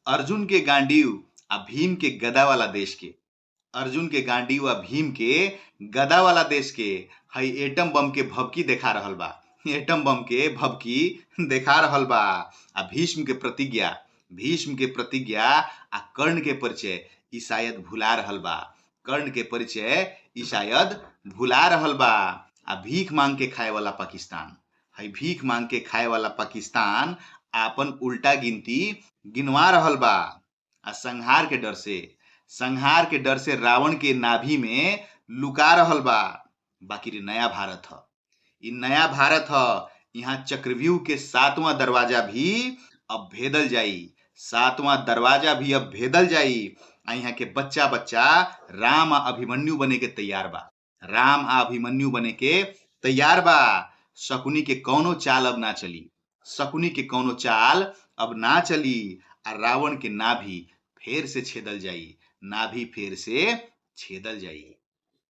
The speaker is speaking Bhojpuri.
अर्जुन के गांडीव आ भीम के गदा वाला देश के। अर्जुन के गांडीव आ भीम के गदा वाला देश के हई एटम बम के भभकी देखा रहल बा। एटम बम के भभकी देखा रहल बा। आ भीष्म के प्रतिज्ञा आ कर्ण के परिचय ई शायद भुला रहल बा। कर्ण के परिचय ई शायद भुला रहल बा। आ भीख मांग के खाए वाला पाकिस्तान, हई भीख मांग के खाए वाला पाकिस्तान आपन उल्टा गिनती गिनवा रहल बा। आ संहार के डर से रावण के नाभि में लुका रहल बा। बाकी रे नया भारत ह, ई नया भारत ह। यहाँ चक्रव्यूह के 7वां दरवाजा भी अब भेदल जाई। 7वां दरवाजा भी अब भेदल जाई। आ यहाँ के बच्चा बच्चा राम आ अभिमन्यु बने के तैयार बा। राम आ अभिमन्यु बने के तैयार बा। शकुनी के कौनो चाल अब ना चली। शकुनी के कौनो चाल अब ना चली। आ रावण के नाभि फेर से छेदल जाई। नाभि फेर से छेदल जाई।